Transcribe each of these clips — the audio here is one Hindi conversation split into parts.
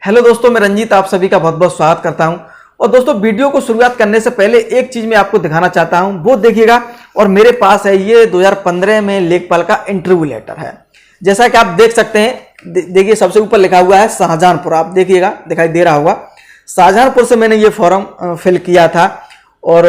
हेलो दोस्तों, मैं रंजीत आप सभी का बहुत बहुत स्वागत करता हूं। और दोस्तों, वीडियो को शुरुआत करने से पहले एक चीज मैं आपको दिखाना चाहता हूं, वो देखिएगा। और मेरे पास है ये 2015 में लेखपाल का इंटरव्यू लेटर है। जैसा कि आप देख सकते हैं, देखिए सबसे ऊपर लिखा हुआ है शाहजहांपुर। आप देखिएगा, दिखाई दे रहा होगा। शाहजहांपुर से मैंने ये फॉर्म फिल किया था। और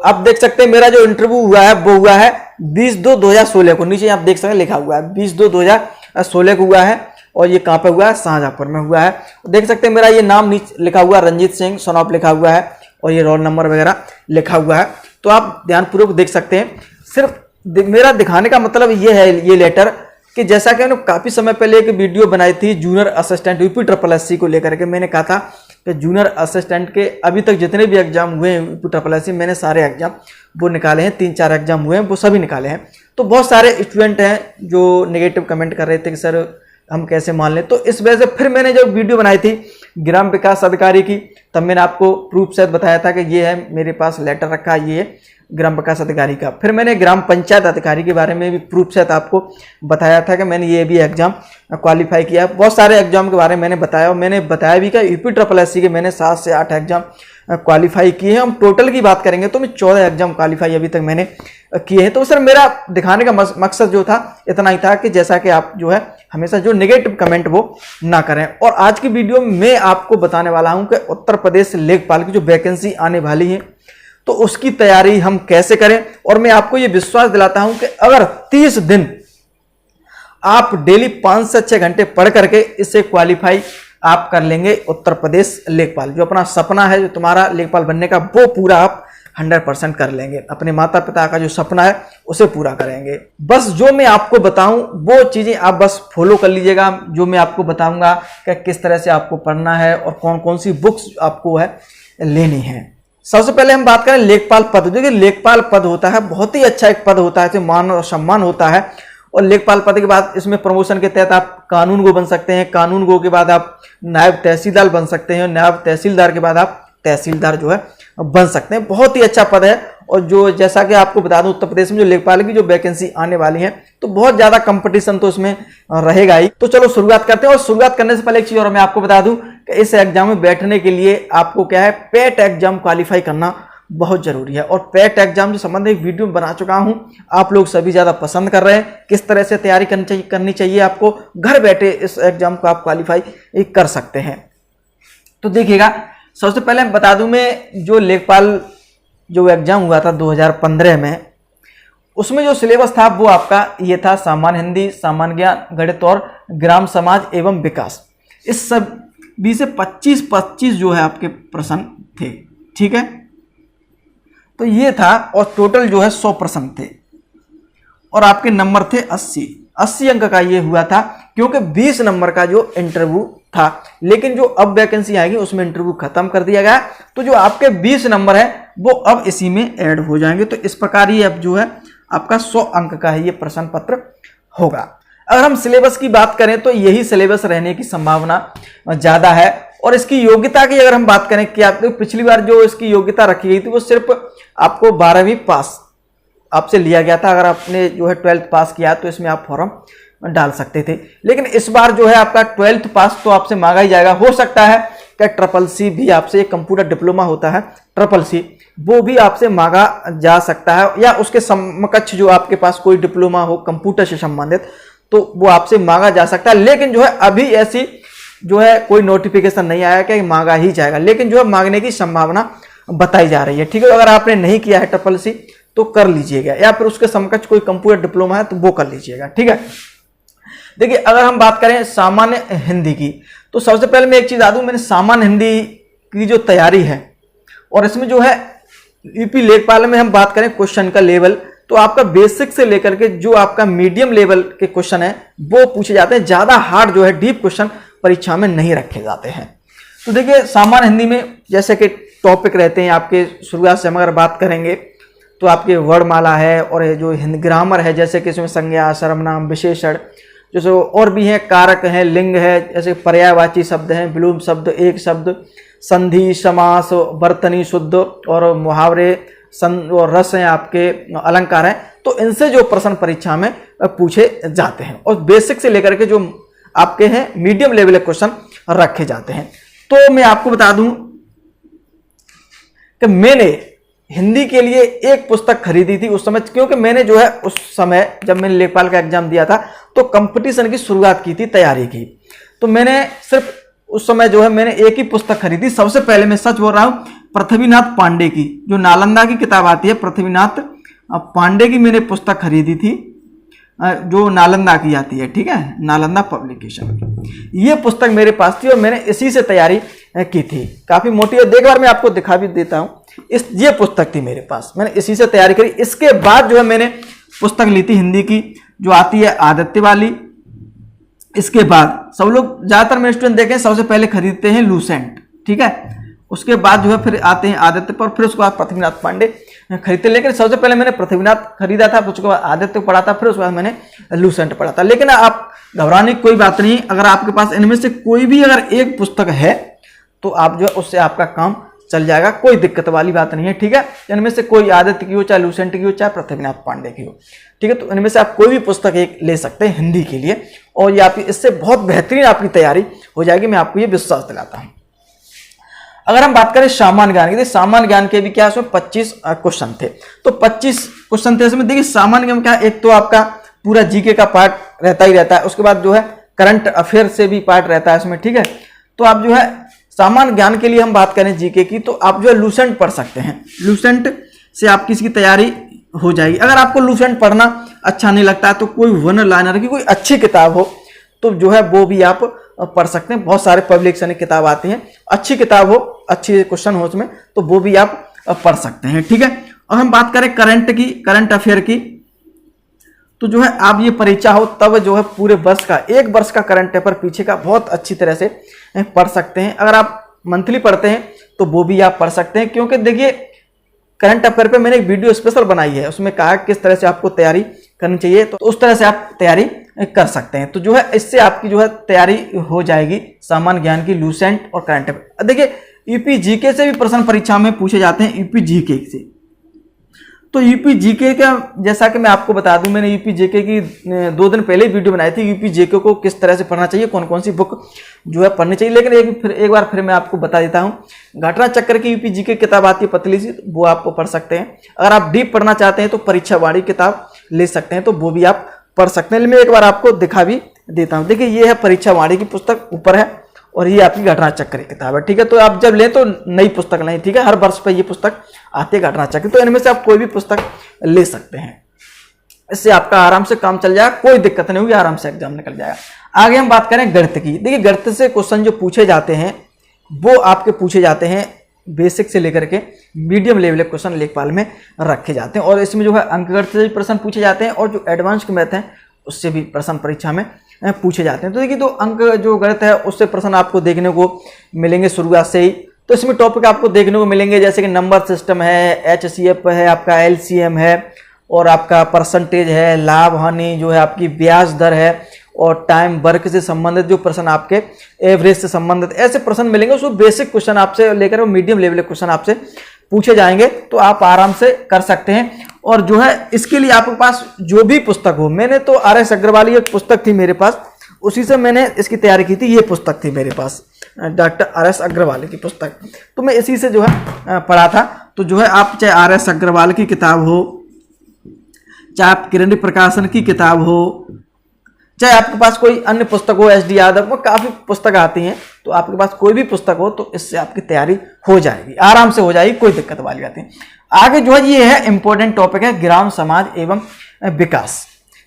आप देख सकते हैं मेरा जो इंटरव्यू हुआ है वो हुआ है 20/2/2016 को। नीचे आप देख सकते हैं लिखा हुआ है 20/2/2016 को हुआ है। और ये कहाँ पे हुआ है? शाहजहांपुर में हुआ है। देख सकते हैं मेरा ये नाम नीचे लिखा हुआ है, रंजीत सिंह सोनौप लिखा हुआ है। और ये रोल नंबर वगैरह लिखा हुआ है। तो आप ध्यानपूर्वक देख सकते हैं। सिर्फ मेरा दिखाने का मतलब ये है, ये लेटर, कि जैसा कि मैंने काफ़ी समय पहले एक वीडियो बनाई थी जूनियर असिस्टेंट UPSSC को लेकर के। मैंने कहा था कि जूनियर असिस्टेंट के अभी तक जितने भी एग्जाम हुए हैं UPSSC, मैंने सारे एग्जाम वो निकाले हैं। 3-4 एग्जाम हुए हैं, वो सभी निकाले हैं। तो बहुत सारे स्टूडेंट हैं जो नेगेटिव कमेंट कर रहे थे कि सर हम कैसे मान लें। तो इस वजह से फिर मैंने जब वीडियो बनाई थी ग्राम विकास अधिकारी की, तब मैंने आपको प्रूफ सहित बताया था कि ये है, मेरे पास लेटर रखा है, ये है ग्राम विकास अधिकारी का। फिर मैंने ग्राम पंचायत अधिकारी के बारे में भी प्रूफ सहित आपको बताया था कि मैंने ये भी एग्जाम क्वालिफाई किया। बहुत सारे एग्जाम के बारे में मैंने बताया। और मैंने बताया भी कि UPSSC के मैंने 7 से 8 एग्जाम क्वालिफाई किए हैं। हम टोटल की बात करेंगे तो मैं 14 एग्जाम क्वालिफाई अभी तक मैंने किए हैं। तो सर मेरा दिखाने का मकसद जो था इतना ही था कि जैसा कि आप जो है हमेशा जो नेगेटिव कमेंट वो ना करें। और आज की वीडियो में मैं आपको बताने वाला हूं कि उत्तर प्रदेश लेखपाल की जो वैकेंसी आने वाली है तो उसकी तैयारी हम कैसे करें। और मैं आपको ये विश्वास दिलाता हूं कि अगर 30 दिन आप डेली 5 से 6 घंटे पढ़ करके इससे क्वालिफाई आप कर लेंगे, उत्तर प्रदेश लेखपाल जो अपना सपना है, जो तुम्हारा लेखपाल बनने का, वो पूरा आप 100% कर लेंगे। अपने माता पिता का जो सपना है उसे पूरा करेंगे। बस जो मैं आपको बताऊं वो चीजें आप बस फॉलो कर लीजिएगा। जो मैं आपको बताऊंगा कि किस तरह से आपको पढ़ना है और कौन कौन सी बुक्स आपको है लेनी है। सबसे पहले हम बात करें लेखपाल पद। देखिए लेखपाल पद होता है बहुत ही अच्छा एक पद होता है, इसमें मान और सम्मान होता है। और लेखपाल पद के बाद इसमें प्रमोशन के तहत आप कानूनगो बन सकते हैं। कानूनगो के बाद आप नायब तहसीलदार बन सकते हैं। नायब तहसीलदार के बाद आप तहसीलदार जो है बन सकते हैं। बहुत ही अच्छा पद है। और जो जैसा कि आपको बता दूं, उत्तर प्रदेश में जो लेखपाल की जो वैकेंसी आने वाली है तो बहुत ज्यादा कंपटीशन तो इसमें रहेगा ही। तो चलो शुरुआत करते हैं। और शुरुआत करने से पहले एक चीज और मैं आपको बता दूं कि इस एग्जाम में बैठने के लिए आपको क्या है, पेट एग्जाम क्वालिफाई करना बहुत जरूरी है। और पेट एग्जाम से संबंधित एक वीडियो बना चुका हूं, आप लोग सभी ज्यादा पसंद कर रहे हैं। किस तरह से तैयारी करनी चाहिए आपको, घर बैठे इस एग्जाम को आप क्वालिफाई कर सकते हैं। तो देखिएगा, सबसे पहले बता दूं मैं, जो लेखपाल जो एग्जाम हुआ था 2015 में, उसमें जो सिलेबस था वो आपका ये था: सामान्य हिंदी, सामान्य ज्ञान, गणित और ग्राम समाज एवं विकास। इस सब 20 से 25 जो है आपके प्रश्न थे, ठीक है। तो ये था। और टोटल जो है 100 प्रश्न थे और आपके नंबर थे 80 अंक का ये हुआ था, क्योंकि 20 नंबर का जो इंटरव्यू था। लेकिन जो अब वैकेंसी आएगी उसमें इंटरव्यू खत्म कर दिया गया। तो जो आपके 20 नंबर है वो अब इसी में ऐड हो जाएंगे। तो इस प्रकार ये अब जो है आपका 100 अंक का है ये प्रश्न पत्र होगा। अगर हम सिलेबस की बात करें तो यही सिलेबस रहने की संभावना ज्यादा है। और इसकी योग्यता की अगर हम बात करें कि आप पिछली बार जो इसकी योग्यता रखी गई थी वो सिर्फ आपको 12वीं पास आपसे लिया गया था। अगर आपने जो है 12th पास किया तो इसमें आप फॉर्म डाल सकते थे। लेकिन इस बार जो है आपका 12th पास तो आपसे मांगा ही जाएगा। हो सकता है कि CCC भी आपसे, एक कंप्यूटर डिप्लोमा होता है CCC, वो भी आपसे मांगा जा सकता है। या उसके समकक्ष जो आपके पास कोई डिप्लोमा हो कंप्यूटर से संबंधित तो वो आपसे मांगा जा सकता है। लेकिन जो है अभी ऐसी जो है कोई नोटिफिकेशन नहीं आया कि मांगा ही जाएगा। लेकिन जो है मांगने की संभावना बताई जा रही है, ठीक है। अगर आपने नहीं किया है CCC तो कर लीजिएगा, या फिर उसके समकक्ष कोई कंप्यूटर डिप्लोमा है तो वो कर लीजिएगा, ठीक है। देखिए अगर हम बात करें सामान्य हिंदी की, तो सबसे पहले मैं एक चीज बता दूं, मैंने सामान्य हिंदी की जो तैयारी है और इसमें जो है यूपी लेखपाल में हम बात करें क्वेश्चन का लेवल, तो आपका बेसिक से लेकर के जो आपका मीडियम लेवल के क्वेश्चन है वो पूछे जाते हैं। ज्यादा हार्ड जो है डीप क्वेश्चन परीक्षा में नहीं रखे जाते हैं। तो देखिए सामान्य हिंदी में जैसे कि टॉपिक रहते हैं आपके, शुरुआत से हम अगर बात करेंगे तो आपके वर्णमाला है और जो ग्रामर है, जैसे कि इसमें संज्ञा, सर्वनाम, विशेषण, जैसे और भी हैं, कारक हैं, लिंग है, जैसे पर्यायवाची शब्द हैं, विलोम शब्द, एक शब्द, संधि, समास, वर्तनी, शुद्ध और मुहावरे और रस हैं, आपके अलंकार हैं। तो इनसे जो प्रश्न परीक्षा में पूछे जाते हैं। और बेसिक से लेकर के जो आपके हैं मीडियम लेवल के क्वेश्चन रखे जाते हैं। तो मैं आपको बता दूं कि मैंने हिंदी के लिए एक पुस्तक खरीदी थी उस समय, क्योंकि मैंने जो है उस समय जब मैंने लेखपाल का एग्जाम दिया था तो कंपटीशन की शुरुआत की थी, तैयारी की। तो मैंने सिर्फ उस समय जो है मैंने एक ही पुस्तक खरीदी। सबसे पहले मैं सच बोल रहा हूं, पृथ्वीनाथ पांडे की जो नालंदा की किताब आती है, पृथ्वीनाथ पांडे की मैंने पुस्तक खरीदी थी, जो नालंदा की आती है, ठीक है, नालंदा पब्लिकेशन की। ये पुस्तक मेरे पास थी और मैंने इसी से तैयारी की थी। काफी मोटी है, एक बार मैं आपको दिखा भी देता हूं। ये पुस्तक थी मेरे पास, मैंने इसी से तैयारी करी। इसके बाद जो है मैंने पुस्तक ली थी हिंदी की, जो आती है आदित्य वाली। इसके बाद सब लोग ज्यादातर मेरे स्टूडेंट देखें सबसे पहले खरीदते हैं लूसेंट, ठीक है, उसके बाद जो है फिर आते हैं आदित्य पर, फिर उसके बाद पृथ्वीनाथ पांडे खरीदते। लेकिन सबसे पहले मैंने पृथ्वीनाथ खरीदा था, उसके बाद आदित्य पढ़ा था, फिर उसके बाद मैंने लूसेंट पढ़ा था। लेकिन आप घबराने की कोई बात नहीं, अगर आपके पास इनमें से कोई भी अगर एक पुस्तक है तो आप जो है उससे आपका काम चल जाएगा, कोई दिक्कत वाली बात नहीं है, ठीक है। इनमें से कोई आदित्य की हो, चाहे लूसेंट की हो, चाहे पृथ्वीनाथ पांडे की हो, ठीक है। तो इनमें से आप कोई भी पुस्तक एक ले सकते हैं हिंदी के लिए, और ये आपकी इससे बहुत बेहतरीन आपकी तैयारी हो जाएगी, मैं आपको ये विश्वास दिलाता हूं। अगर हम बात करें सामान्य ज्ञान की, तो सामान्य ज्ञान के भी क्या उसमें 25 क्वेश्चन थे। तो 25 क्वेश्चन थे इसमें। देखिए सामान्य ज्ञान क्या, एक तो आपका पूरा जीके का पार्ट रहता ही रहता है, उसके बाद जो है करंट अफेयर से भी पार्ट रहता है इसमें, ठीक है। तो आप जो है सामान्य ज्ञान के लिए हम बात करें जीके की, तो आप जो है लूसेंट पढ़ सकते हैं। लूसेंट से आपकी इसकी तैयारी हो जाएगी। अगर आपको लूसेंट पढ़ना अच्छा नहीं लगता है तो कोई वन लाइनर की कोई अच्छी किताब हो तो जो है वो भी आप पढ़ सकते हैं। बहुत सारे पब्लिकेशन की किताब आती हैं, अच्छी किताब हो, अच्छी क्वेश्चन हो उसमें, तो वो भी आप पढ़ सकते हैं, ठीक है। और हम बात करें करंट की, करंट अफेयर की, तो जो है आप ये परीक्षा हो तब जो है पूरे वर्ष का, एक वर्ष का करंट पेपर पीछे का बहुत अच्छी तरह से पढ़ सकते हैं। अगर आप मंथली पढ़ते हैं तो वो भी आप पढ़ सकते हैं, क्योंकि देखिए करंट अफेयर पे मैंने एक वीडियो स्पेशल बनाई है, उसमें कहा किस तरह से आपको तैयारी करनी चाहिए, तो उस तरह से आप तैयारी कर सकते हैं। तो जो है इससे आपकी जो है तैयारी हो जाएगी सामान्य ज्ञान की, लूसेंट और करंट अफेयर। देखिए यूपी जीके से भी प्रश्न परीक्षा में पूछे जाते हैं, यूपी जीके से। तो यूपी जीके का जैसा कि मैं आपको बता दूं, मैंने यूपी जीके की 2 दिन पहले ही वीडियो बनाई थी, यूपी जीके को किस तरह से पढ़ना चाहिए, कौन कौन सी बुक जो है पढ़नी चाहिए। लेकिन एक बार फिर मैं आपको बता देता हूं, घटना चक्र की यूपी जीके किताब आती है पतली सी, वो आप पढ़ सकते हैं। अगर आप डीप पढ़ना चाहते हैं तो परीक्षा वाणी किताब ले सकते हैं, तो वो भी आप पढ़ सकते हैं। मैं एक बार आपको दिखा भी देता हूँ। देखिए ये है परीक्षा वाणी की पुस्तक, ऊपर है, और ये आपकी घटना चक्र की किताब है, ठीक है। तो आप जब लें तो नई पुस्तक लें, ठीक है, हर वर्ष पे ये पुस्तक आती है घटना चक्र। तो इनमें से आप कोई भी पुस्तक ले सकते हैं, इससे आपका आराम से काम चल जाएगा, कोई दिक्कत नहीं होगी, आराम से एग्जाम निकल जाएगा। आगे हम बात करें गणित की। देखिए गणित से क्वेश्चन जो पूछे जाते हैं वो आपके पूछे जाते हैं बेसिक से लेकर के मीडियम लेवल के क्वेश्चन लेखपाल में रखे जाते हैं, और इसमें जो है अंकगणित से भी प्रश्न पूछे जाते हैं, और जो एडवांस के मैथ हैं उससे भी प्रश्न परीक्षा में पूछे जाते हैं। तो देखिए तो अंक जो गणित है उससे प्रश्न आपको देखने को मिलेंगे शुरुआत से ही। तो इसमें टॉपिक आपको देखने को मिलेंगे जैसे कि नंबर सिस्टम है, HCF है, आपका LCM है, और आपका परसेंटेज है, लाभ हानि जो है, आपकी ब्याज दर है, और टाइम वर्क से संबंधित जो प्रश्न, आपके एवरेज से संबंधित ऐसे प्रश्न मिलेंगे। उसको बेसिक क्वेश्चन आपसे लेकर मीडियम लेवल के क्वेश्चन आपसे पूछे जाएंगे, तो आप आराम से कर सकते हैं। और जो है इसके लिए आपके पास जो भी पुस्तक हो, मैंने तो RS अग्रवाल की एक पुस्तक थी मेरे पास, उसी से मैंने इसकी तैयारी की थी। ये पुस्तक थी मेरे पास, डॉक्टर RS अग्रवाल की पुस्तक, तो मैं इसी से जो है पढ़ा था। तो जो है आप चाहे RS अग्रवाल की किताब हो, चाहे आप किरण प्रकाशन की किताब हो, चाहे आपके पास कोई अन्य पुस्तक हो, SD यादव, वो काफ़ी पुस्तक आती हैं, तो आपके पास कोई भी पुस्तक हो तो इससे आपकी तैयारी हो जाएगी, आराम से हो जाएगी, कोई दिक्कत वाली बात नहीं। आगे जो है ये है इंपॉर्टेंट टॉपिक है ग्राम समाज एवं विकास।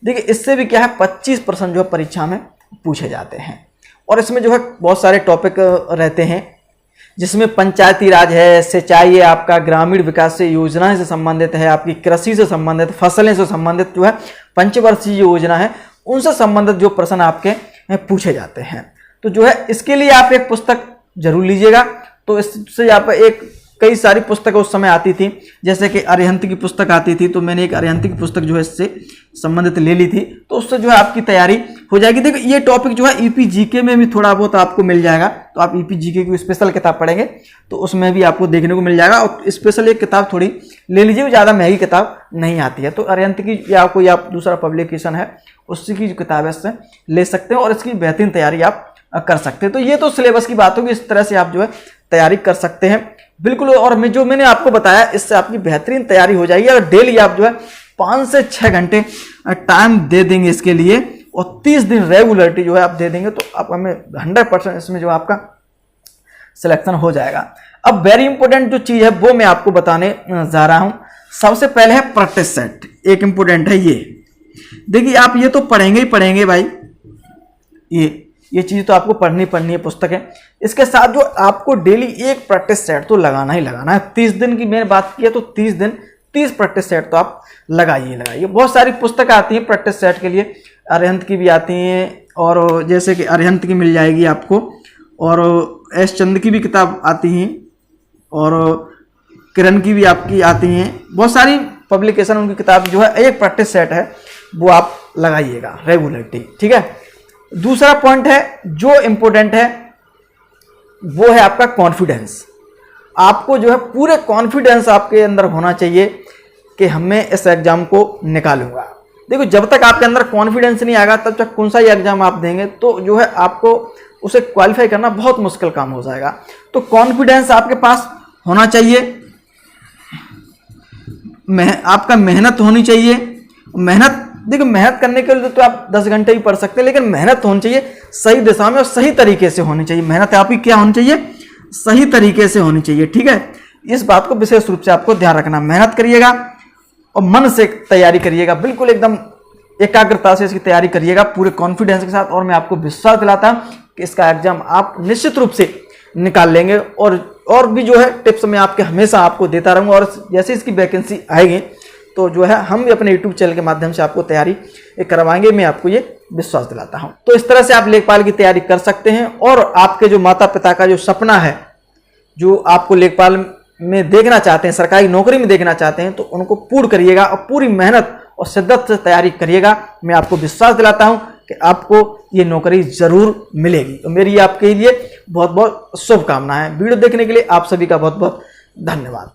देखिए इससे भी क्या है 25% जो है परीक्षा में पूछे जाते हैं, और इसमें जो है बहुत सारे टॉपिक रहते हैं, जिसमें पंचायती राज है, सिंचाई है, आपका ग्रामीण विकास से योजनाएं से संबंधित है, आपकी कृषि से संबंधित, फसलें से संबंधित जो है पंचवर्षीय योजना है, उनसे संबंधित जो प्रश्न आपके पूछे जाते हैं। तो जो है इसके लिए आप एक पुस्तक जरूर लीजिएगा। तो इससे आप कई सारी पुस्तकें उस समय आती थी, जैसे कि अरिहंत की पुस्तक आती थी, तो मैंने एक अरिहंत की पुस्तक जो है इससे संबंधित ले ली थी, तो उससे जो है आपकी तैयारी हो जाएगी। देखो ये टॉपिक जो है यूपी जीके में भी थोड़ा बहुत आपको मिल जाएगा, तो आप यूपी जीके की स्पेशल किताब पढ़ेंगे तो उसमें भी आपको देखने को मिल जाएगा। और स्पेशल एक किताब थोड़ी ले लीजिए, वो ज़्यादा महंगी किताब नहीं आती है, तो अरिहंत की या कोई आप दूसरा पब्लिकेशन है उसकी की जो किताब है इससे ले सकते हो, और इसकी बेहतरीन तैयारी आप कर सकते हैं। तो ये तो सिलेबस की बात होगी, इस तरह से आप जो है तैयारी कर सकते हैं बिल्कुल। और मैंने आपको बताया, इससे आपकी बेहतरीन तैयारी हो जाएगी। अगर डेली आप जो है 5 से 6 घंटे टाइम दे देंगे इसके लिए और 30 दिन रेगुलरिटी जो है आप दे देंगे, तो आप हमें 100% इसमें जो आपका सिलेक्शन हो जाएगा। अब वेरी इंपॉर्टेंट जो चीज है वो मैं आपको बताने जा रहा हूं। सबसे पहले है प्रैक्टिस सेट, एक इंपॉर्टेंट है ये। देखिए आप ये तो पढ़ेंगे ही पढ़ेंगे भाई, ये चीज तो आपको पढ़नी है, पुस्तक है। इसके साथ जो आपको डेली एक प्रैक्टिस सेट तो लगाना ही लगाना है। 30 दिन की मैंने बात की है तो 30 दिन 30 प्रैक्टिस सेट तो आप लगाइए। बहुत सारी पुस्तक आती हैं प्रैक्टिस सेट के लिए, अरिहंत की भी आती हैं, और जैसे कि अरिहंत की मिल जाएगी आपको, और एस चंद की भी किताब आती हैं, और किरण की भी आपकी आती हैं। बहुत सारी पब्लिकेशन उनकी किताब जो है, एक प्रैक्टिस सेट है वो आप लगाइएगा रेगुलरिटी, ठीक है। दूसरा पॉइंट है जो इंपॉर्टेंट है वो है आपका कॉन्फिडेंस। आपको जो है पूरे कॉन्फिडेंस आपके अंदर होना चाहिए कि मैं इस एग्जाम को निकालूंगा। देखो जब तक आपके अंदर कॉन्फिडेंस नहीं आएगा तब तक कौन सा ही एग्जाम आप देंगे तो जो है आपको उसे क्वालिफाई करना बहुत मुश्किल काम हो जाएगा। तो कॉन्फिडेंस आपके पास होना चाहिए, आपका मेहनत होनी चाहिए। मेहनत, देखो मेहनत करने के लिए तो आप 10 घंटे ही पढ़ सकते हैं, लेकिन मेहनत होनी चाहिए सही दिशा में और सही तरीके से होनी चाहिए। मेहनत आपकी क्या होनी चाहिए, सही तरीके से होनी चाहिए, ठीक है। इस बात को विशेष रूप से आपको ध्यान रखना। मेहनत करिएगा और मन से तैयारी करिएगा, बिल्कुल एकदम एकाग्रता से इसकी तैयारी करिएगा पूरे कॉन्फिडेंस के साथ। और मैं आपको विश्वास दिलाता हूं कि इसका एग्जाम आप निश्चित रूप से निकाल लेंगे। और भी जो है टिप्स मैं आपके हमेशा आपको देता रहूंगा, और जैसे इसकी वैकेंसी आएगी तो जो है हम भी अपने यूट्यूब चैनल के माध्यम से आपको तैयारी करवाएंगे, मैं आपको ये विश्वास दिलाता हूं। तो इस तरह से आप लेखपाल की तैयारी कर सकते हैं। और आपके जो माता पिता का जो सपना है, जो आपको लेखपाल में देखना चाहते हैं, सरकारी नौकरी में देखना चाहते हैं, तो उनको पूर्ण करिएगा और पूरी मेहनत और शिद्दत से तैयारी करिएगा। मैं आपको विश्वास दिलाता हूं कि आपको ये नौकरी जरूर मिलेगी। तो मेरी आपके लिए बहुत बहुत शुभकामनाएं। वीडियो देखने के लिए आप सभी का बहुत बहुत धन्यवाद।